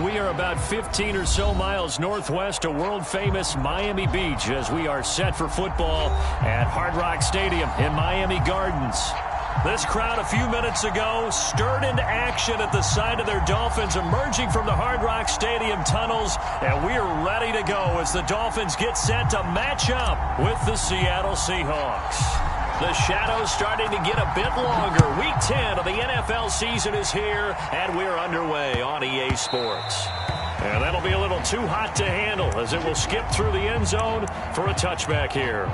We are about 15 or so miles northwest of world-famous Miami Beach as we are set for football at Hard Rock Stadium in Miami Gardens. This crowd a few minutes ago stirred into action at the side of their Dolphins emerging from the Hard Rock Stadium tunnels, and we are ready to go as the Dolphins get set to match up with the Seattle Seahawks. The shadows starting to get a bit longer. Week 10 of the NFL season is here, and we're underway on EA Sports. And that'll be a little too hot to handle as it will skip through the end zone for a touchback here.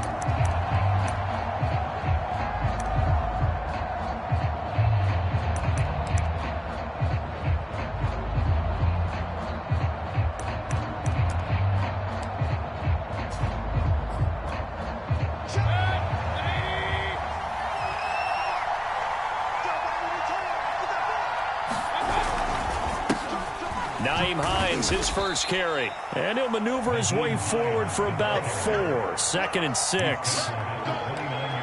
His first carry, and he'll maneuver his way forward for about 4. 2nd and 6.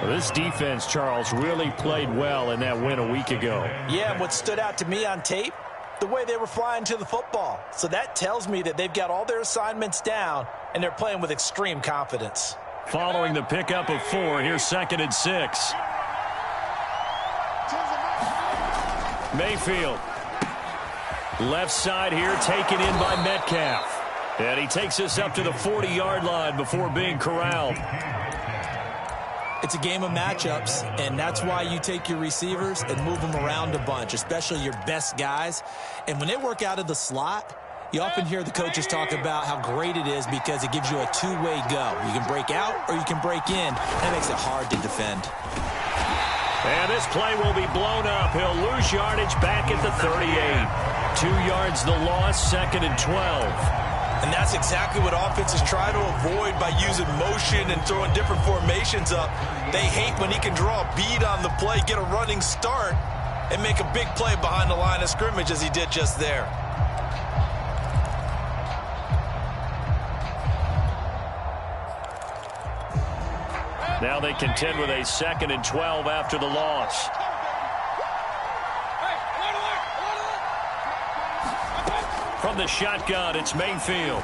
This defense, Charles, really played well in that win a week ago. Yeah, and what stood out to me on tape, the way they were flying to the football. So that tells me that they've got all their assignments down, and they're playing with extreme confidence. Following the pickup of 4, here's 2nd and 6. Mayfield. Left side here, taken in by Metcalf. And he takes us up to the 40-yard line before being corralled. It's a game of matchups, and that's why you take your receivers and move them around a bunch, especially your best guys. And when they work out of the slot, you often hear the coaches talk about how great it is because it gives you a two-way go. You can break out or you can break in. That makes it hard to defend. And this play will be blown up. He'll lose yardage back at the 38. 2 yards the loss, 2nd and 12. And that's exactly what offenses try to avoid by using motion and throwing different formations up. They hate when he can draw a bead on the play, get a running start, and make a big play behind the line of scrimmage as he did just there. Now they contend with a 2nd and 12 after the loss. From the shotgun, it's Mayfield.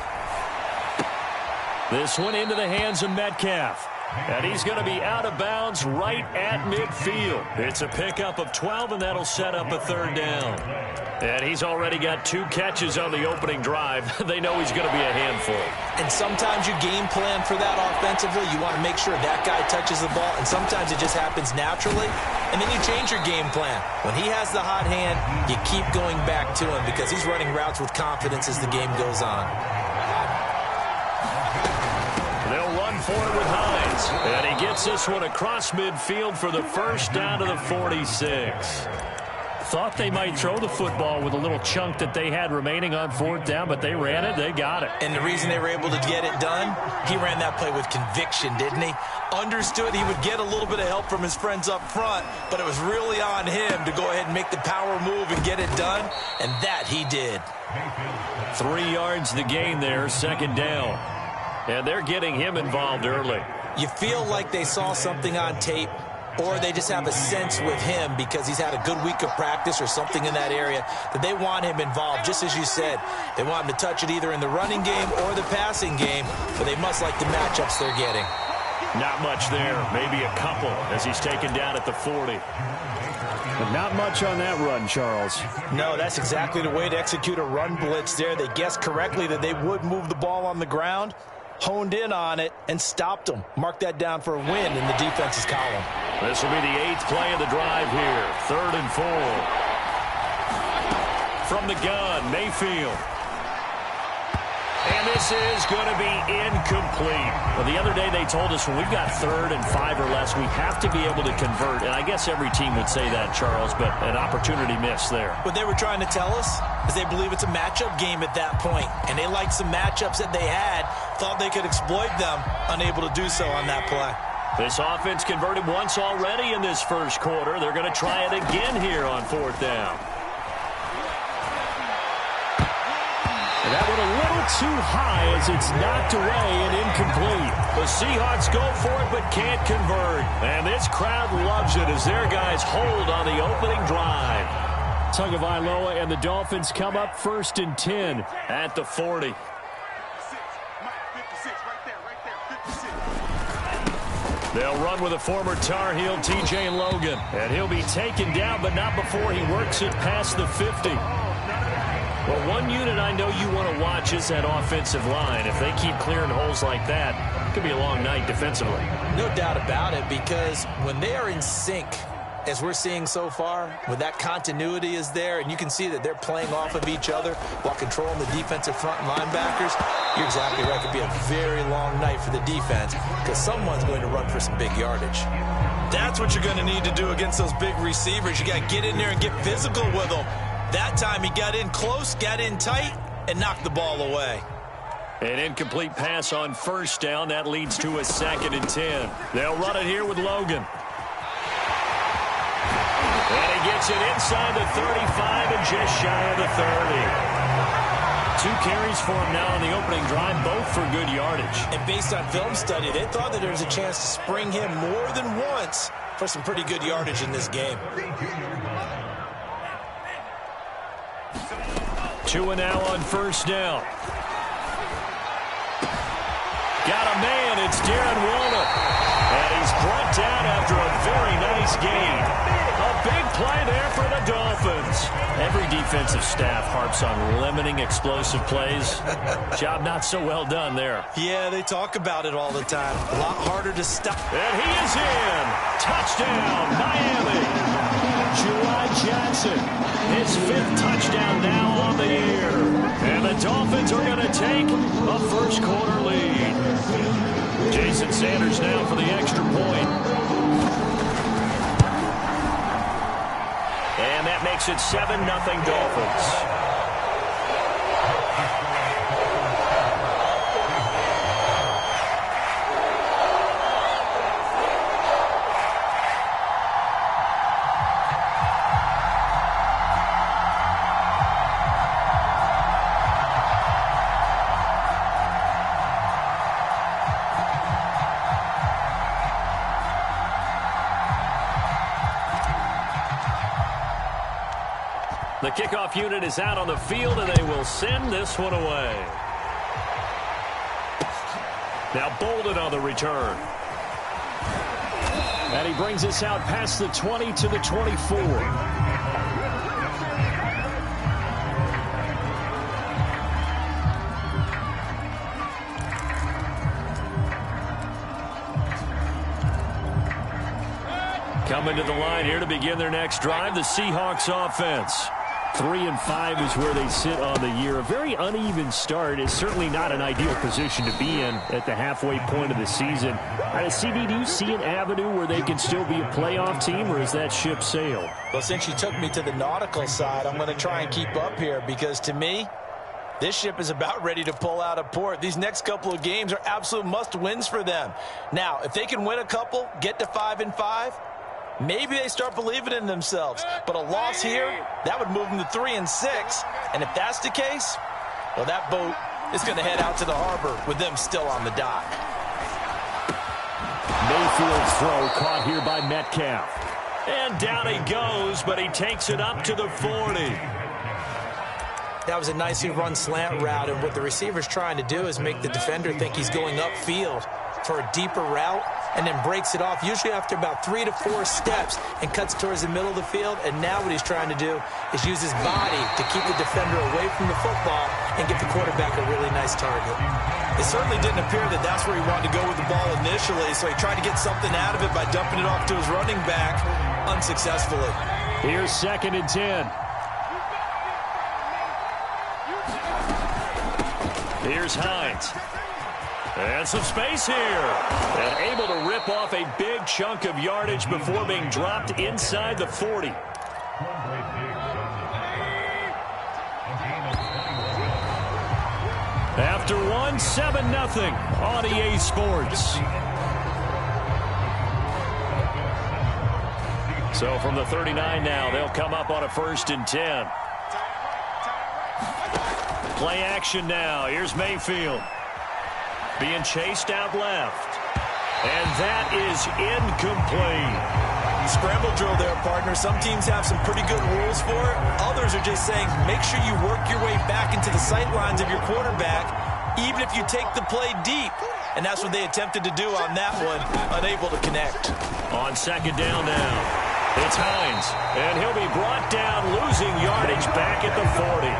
This one into the hands of Metcalf. And he's going to be out of bounds right at midfield. It's a pickup of 12, and that'll set up a 3rd down. And he's already got 2 catches on the opening drive. They know he's going to be a handful. And sometimes you game plan for that offensively. You want to make sure that guy touches the ball, and sometimes it just happens naturally. And then you change your game plan. When he has the hot hand, you keep going back to him because he's running routes with confidence as the game goes on. They'll run for it with Hines. And he gets this one across midfield for the first down to the 46. Thought they might throw the football with a little chunk that they had remaining on 4th down, but they ran it, they got it. And the reason they were able to get it done, he ran that play with conviction, didn't he? Understood he would get a little bit of help from his friends up front, but it was really on him to go ahead and make the power move and get it done, and that he did. 3 yards the gain there, 2nd down. And they're getting him involved early. You feel like they saw something on tape, or they just have a sense with him because he's had a good week of practice or something in that area that they want him involved. Just as you said, they want him to touch it either in the running game or the passing game, but they must like the matchups they're getting. Not much there, maybe a couple as he's taken down at the 40. But not much on that run, Charles. No, that's exactly the way to execute a run blitz there. They guessed correctly that they would move the ball on the ground, honed in on it, and stopped them. Mark that down for a win in the defense's column. This will be the 8th play of the drive here. 3rd and 4. From the gun, Mayfield. And this is going to be incomplete. Well, the other day they told us when we've got 3rd and 5 or less, we have to be able to convert. And I guess every team would say that, Charles, but an opportunity missed there. What they were trying to tell us is they believe it's a matchup game at that point. And they liked some matchups that they had, thought they could exploit them, unable to do so on that play. This offense converted once already in this first quarter. They're going to try it again here on 4th down. And that one a little too high as it's knocked away and incomplete. The Seahawks go for it but can't convert. And this crowd loves it as their guys hold on the opening drive. Tagovailoa and the Dolphins come up 1st and 10 at the 40. They'll run with a former Tar Heel, T.J. Logan. And he'll be taken down, but not before he works it past the 50. Well, one unit I know you want to watch is that offensive line. If they keep clearing holes like that, it could be a long night defensively. No doubt about it, because when they are in sync, as we're seeing so far, when that continuity is there, and you can see that they're playing off of each other while controlling the defensive front linebackers, you're exactly right. It could be a very long night for the defense because someone's going to run for some big yardage. That's what you're going to need to do against those big receivers. You got to get in there and get physical with them. That time he got in close, got in tight, and knocked the ball away. An incomplete pass on 1st down. That leads to a 2nd and 10. They'll run it here with Logan. And he gets it inside the 35 and just shy of the 30. 2 carries for him now on the opening drive, both for good yardage. And based on film study, they thought that there was a chance to spring him more than once for some pretty good yardage in this game. 2 and now on 1st down. Got a man, it's Darren Waller. And he's brought down after a very nice gain. A big play there for the Dolphins. Every defensive staff harps on limiting explosive plays. Job not so well done there. Yeah, they talk about it all the time. A lot harder to stop. And he is in. Touchdown, Miami. Juwan Johnson, his 5th touchdown now on the year. And the Dolphins are going to take a first-quarter lead. Jason Sanders now for the extra point. And that makes it 7-0 Dolphins. The kickoff unit is out on the field, and they will send this one away. Now Bolden on the return. And he brings us out past the 20 to the 24. Coming to the line here to begin their next drive, the Seahawks offense. 3-5 is where they sit on the year. A very uneven start is certainly not an ideal position to be in at the halfway point of the season. CD, do you see an avenue where they can still be a playoff team, or is that ship sailed? Well, since you took me to the nautical side, I'm going to try and keep up here because, to me, this ship is about ready to pull out of port. These next couple of games are absolute must-wins for them. Now, if they can win a couple, get to 5-5, maybe they start believing in themselves. But a loss here, that would move them to 3-6. And if that's the case, well, that boat is going to head out to the harbor with them still on the dock. Mayfield's throw caught here by Metcalf. And down he goes, but he takes it up to the 40. That was a nicely run slant route, and what the receiver's trying to do is make the defender think he's going upfield for a deeper route, and then breaks it off, usually after about 3 to 4 steps, and cuts towards the middle of the field. And now what he's trying to do is use his body to keep the defender away from the football and give the quarterback a really nice target. It certainly didn't appear that that's where he wanted to go with the ball initially, so he tried to get something out of it by dumping it off to his running back unsuccessfully. Here's 2nd and 10. Here's Hines. And some space here. And able to rip off a big chunk of yardage before being dropped inside the 40. After one, 7-0 on EA Sports. So from the 39 now, they'll come up on a 1st and 10. Play action now. Here's Mayfield. Being chased out left. And that is incomplete. Scramble drill there, partner. Some teams have some pretty good rules for it. Others are just saying, make sure you work your way back into the sight lines of your quarterback, even if you take the play deep. And that's what they attempted to do on that one, unable to connect. On second down now, it's Hines, and he'll be brought down, losing yardage back at the 40.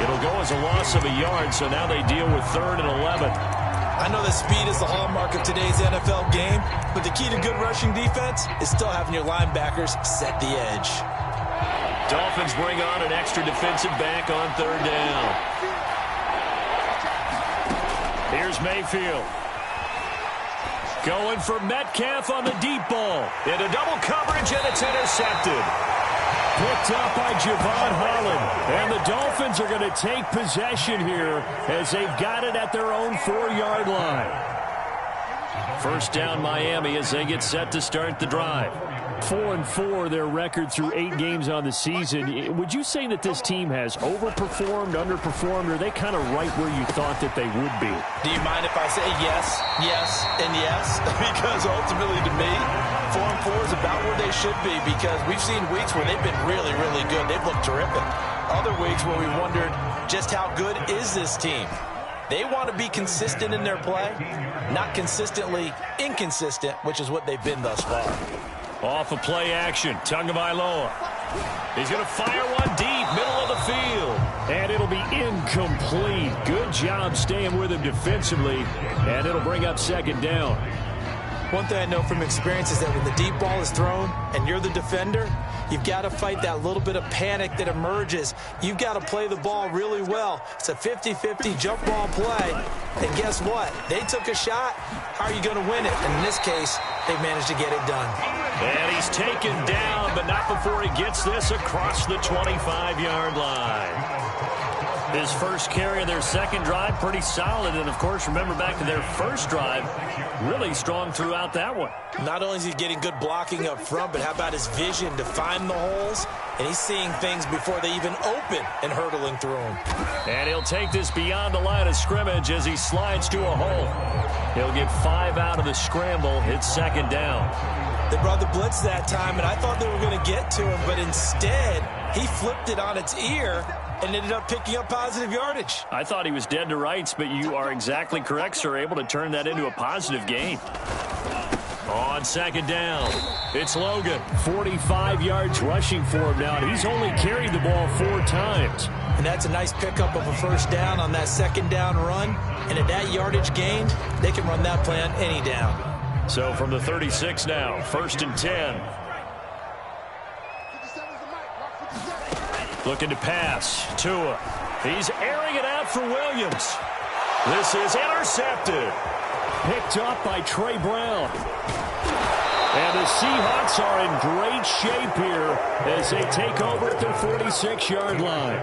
It'll go as a loss of a yard, so now they deal with 3rd and 11. I know that speed is the hallmark of today's NFL game, but the key to good rushing defense is still having your linebackers set the edge. Dolphins bring on an extra defensive back on 3rd down. Here's Mayfield. Going for Metcalf on the deep ball. Into double coverage, and it's intercepted. Picked up by Javon Holland. And the Dolphins are going to take possession here as they've got it at their own 4-yard line. First down Miami as they get set to start the drive. 4-4 their record through 8 games on the season. Would you say that this team has overperformed, underperformed, or are they kind of right where you thought that they would be? Do you mind if I say yes, yes, and yes? Because ultimately to me, 4-4 is about where they should be, because we've seen weeks where they've been really, really good. They've looked terrific. Other weeks where we wondered just how good is this team. They want to be consistent in their play, not consistently inconsistent, which is what they've been thus far. Off of play action, Tagovailoa. He's going to fire one deep, middle of the field. And it'll be incomplete. Good job staying with him defensively. And it'll bring up second down. One thing I know from experience is that when the deep ball is thrown and you're the defender, you've got to fight that little bit of panic that emerges. You've got to play the ball really well. It's a 50-50 jump ball play. And guess what? They took a shot. How are you going to win it? And in this case, they managed to get it done. And he's taken down, but not before he gets this across the 25-yard line. His first carry of their second drive, pretty solid. And, of course, remember back to their first drive, really strong throughout that one. Not only is he getting good blocking up front, but how about his vision to find the holes? And he's seeing things before they even open and hurtling through them. And he'll take this beyond the line of scrimmage as he slides to a hole. He'll get 5 out of the scramble. It's second down. They brought the blitz that time, and I thought they were going to get to him, but instead he flipped it on its ear and ended up picking up positive yardage. I thought he was dead to rights, but you are exactly correct, sir. Able to turn that into a positive gain. On second down, it's Logan. 45 yards rushing for him now, and he's only carried the ball 4 times. And that's a nice pickup of a first down on that second down run. And at that yardage gained, they can run that play on any down. So from the 36 now, 1st and 10. Looking to pass. Tua. He's airing it out for Williams. This is intercepted. Picked up by Trey Brown. And the Seahawks are in great shape here as they take over at their 46-yard line.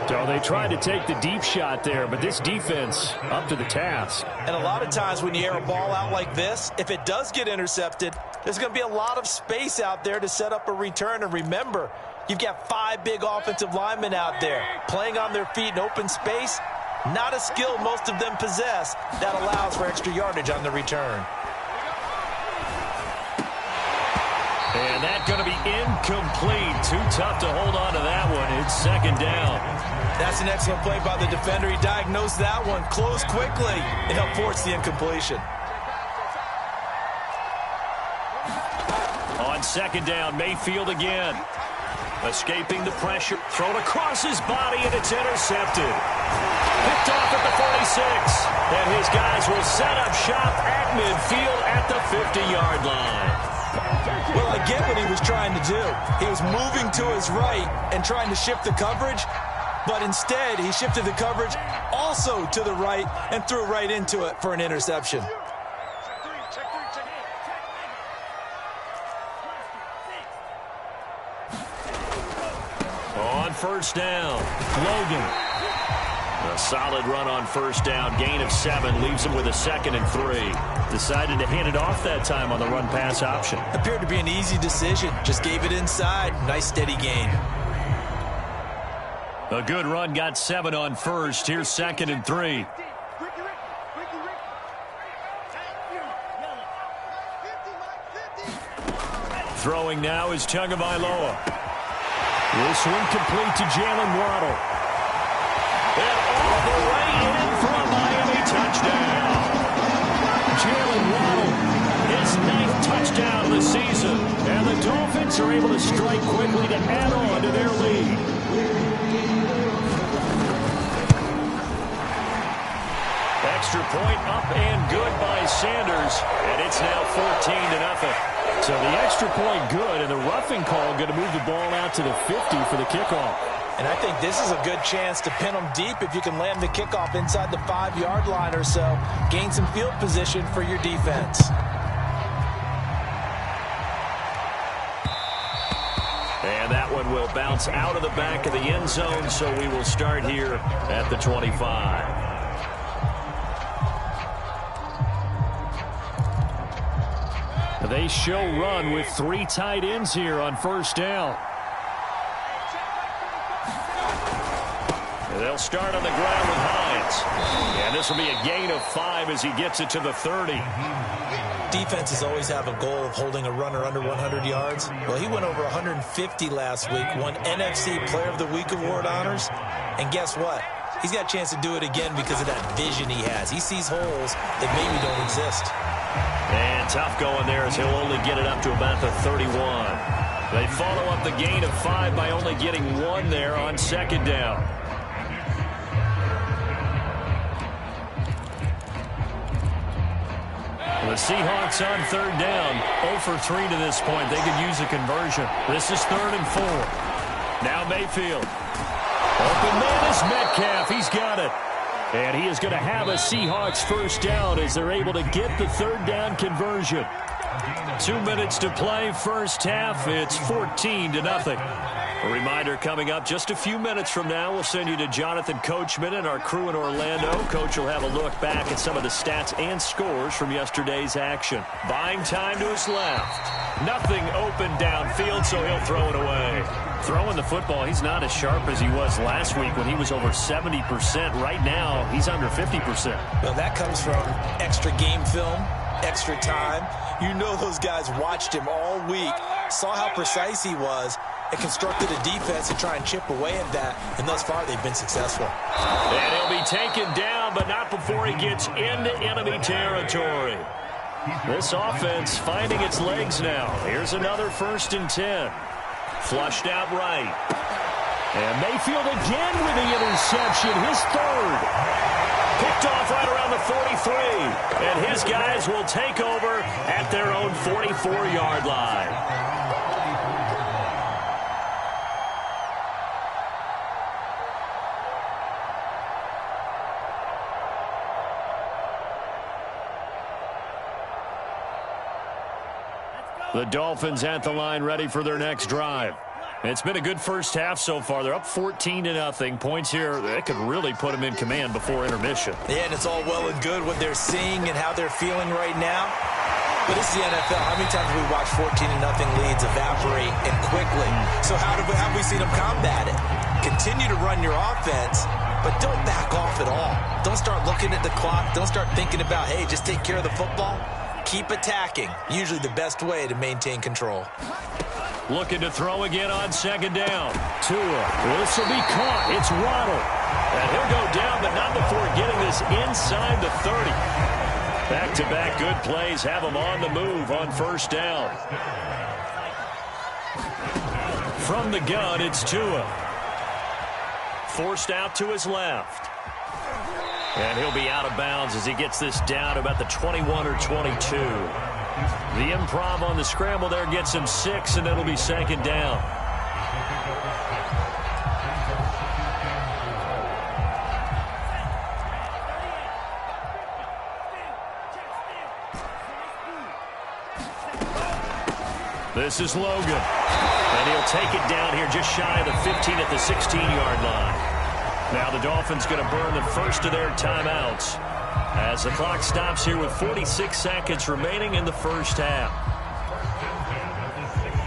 So they tried to take the deep shot there, but this defense up to the task. And a lot of times when you air a ball out like this, if it does get intercepted, there's going to be a lot of space out there to set up a return. And remember, you've got 5 big offensive linemen out there playing on their feet in open space. Not a skill most of them possess that allows for extra yardage on the return. And that's going to be incomplete. Too tough to hold on to that one. It's second down. That's an excellent play by the defender. He diagnosed that one, closed quickly, and helped force the incompletion. On second down, Mayfield again. Escaping the pressure. Thrown across his body, and it's intercepted. Picked off at the 46. And his guys will set up shop at midfield at the 50-yard line. Well, I get what he was trying to do. He was moving to his right and trying to shift the coverage, but instead he shifted the coverage also to the right and threw right into it for an interception. On first down, Logan. A solid run on first down. Gain of 7 leaves him with a 2nd and 3. Decided to hand it off that time on the run-pass option. Appeared to be an easy decision. Just gave it inside. Nice steady gain. A good run, got 7 on first. Here's 2nd and 3. Throwing now is Tagovailoa. This one complete to Jalen Waddle. And all the way in for a Miami touchdown. Jalen Waddle, his 9th touchdown of the season. And the Dolphins are able to strike quickly to add on to their lead. Extra point up and good by Sanders. And it's now 14-0. So the extra point good, and the roughing call going to move the ball out to the 50 for the kickoff. And I think this is a good chance to pin them deep if you can land the kickoff inside the 5-yard line or so. Gain some field position for your defense. And that one will bounce out of the back of the end zone, so we will start here at the 25. They show run with 3 tight ends here on first down. They'll start on the ground with Hines. And this will be a gain of 5 as he gets it to the 30. Defenses always have a goal of holding a runner under 100 yards. Well, he went over 150 last week, won NFC Player of the Week award honors. And guess what? He's got a chance to do it again because of that vision he has. He sees holes that maybe don't exist. And tough going there as he'll only get it up to about the 31. They follow up the gain of 5 by only getting 1 there on second down. The Seahawks on third down, 0 for 3 to this point. They could use a conversion. This is 3rd and 4. Now Mayfield. Open man is Metcalf. He's got it. And he is going to have a Seahawks first down as they're able to get the 3rd down conversion. 2 minutes to play first half. It's 14-0. A reminder coming up just a few minutes from now. We'll send you to Jonathan Coachman and our crew in Orlando. Coach will have a look back at some of the stats and scores from yesterday's action. Buying time to his left. Nothing open downfield, so he'll throw it away. Throwing the football, he's not as sharp as he was last week when he was over 70%. Right now, he's under 50%. Well, that comes from extra game film, extra time. You know those guys watched him all week, saw how precise he was, and constructed a defense to try and chip away at that, and thus far they've been successful. And he'll be taken down, but not before he gets into enemy territory. This offense finding its legs now. Here's another 1st and 10. Flushed out right. And Mayfield again with the interception, his 3rd. Picked off right around the 43. And his guys will take over at their own 44-yard line. The Dolphins at the line ready for their next drive. It's been a good first half so far. They're up 14-0. Points here that could really put them in command before intermission. Yeah, and it's all well and good what they're seeing and how they're feeling right now. But it's the NFL. How many times have we watched 14-0 leads evaporate and quickly? So how have we seen them combat it? Continue to run your offense, but don't back off at all. Don't start looking at the clock. Don't start thinking about, hey, just take care of the football. Keep attacking. Usually the best way to maintain control. Looking to throw again on second down. Tua. This will be caught. It's Waddle. And he'll go down, but not before getting this inside the 30. Back-to-back good plays have him on the move on first down. From the gun, it's Tua. Forced out to his left. And he'll be out of bounds as he gets this down about the 21 or 22. The improv on the scramble there gets him 6, and it'll be second down. This is Logan. And he'll take it down here just shy of the 15 at the 16-yard line. Now the Dolphins going to burn the first of their timeouts as the clock stops here with 46 seconds remaining in the first half.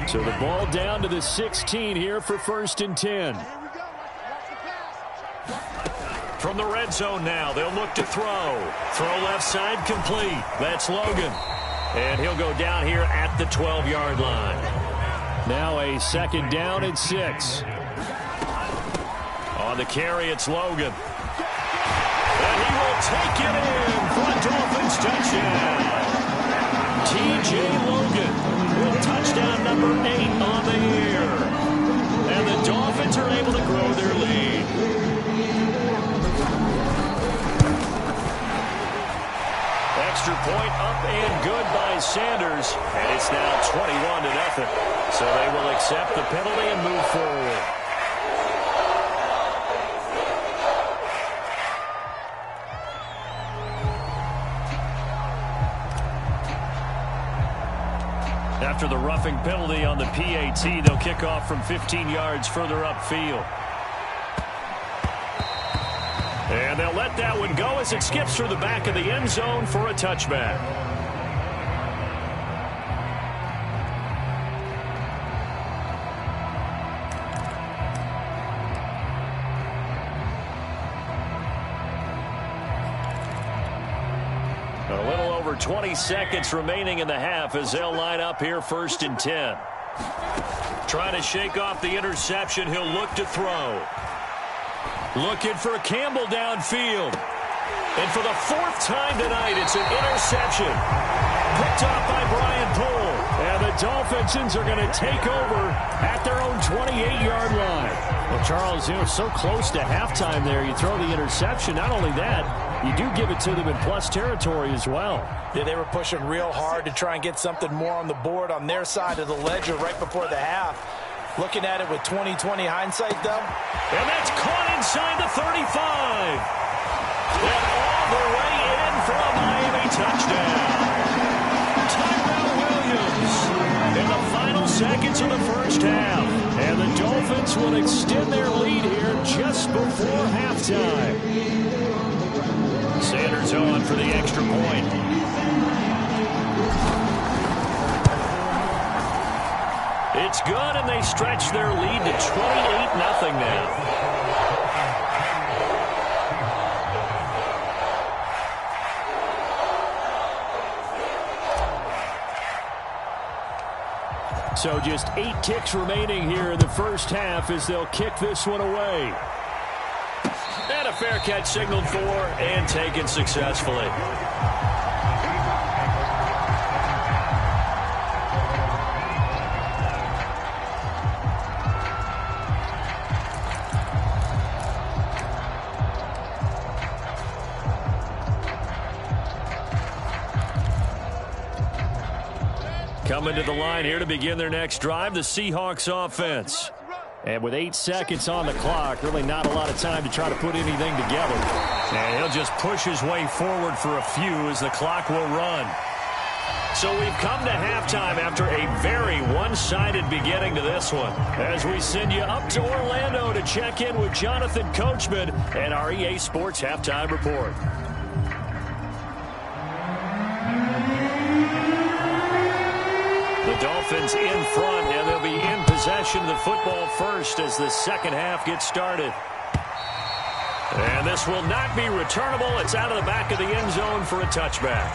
So the ball down to the 16 here for 1st and 10. From the red zone now, they'll look to throw. Throw left side complete. That's Logan. And he'll go down here at the 12-yard line. Now a 2nd down and 6. On the carry, it's Logan. And he will take it in for a Dolphins touchdown. T.J. Logan with touchdown number 8 on the year. And the Dolphins are able to grow their lead. Extra point up and good by Sanders. And it's now 21-0. So they will accept the penalty and move forward. After the roughing penalty on the PAT, they'll kick off from 15 yards further upfield. And they'll let that one go as it skips through the back of the end zone for a touchback. A little over 20 seconds remaining in the half as they'll line up here 1st and 10. Trying to shake off the interception. He'll look to throw. Looking for Campbell downfield. And for the 4th time tonight, it's an interception. Picked off by Brian Poole. And the Dolphins are going to take over at their own 28-yard line. Well, Charles, so close to halftime there. You throw the interception. Not only that, you do give it to them in plus territory as well. Yeah, they were pushing real hard to try and get something more on the board on their side of the ledger right before the half. Looking at it with 20/20 hindsight, though. And that's caught inside the 35. And all the way in for a Miami touchdown. Tyrell Williams in the final seconds of the 1st half. And the Dolphins will extend their lead here just before halftime. Sanders on for the extra point. It's good, and they stretch their lead to 28-0 now. So just 8 ticks remaining here in the 1st half as they'll kick this one away. And a fair catch signaled for and taken successfully. Coming to the line here to begin their next drive, the Seahawks offense. And with 8 seconds on the clock, really not a lot of time to try to put anything together. And he'll just push his way forward for a few as the clock will run. So we've come to halftime after a very one-sided beginning to this one. As we send you up to Orlando to check in with Jonathan Coachman and our EA Sports Halftime Report. The Dolphins in front, and they'll be in possession of the football first as the 2nd half gets started. And this will not be returnable. It's out of the back of the end zone for a touchback.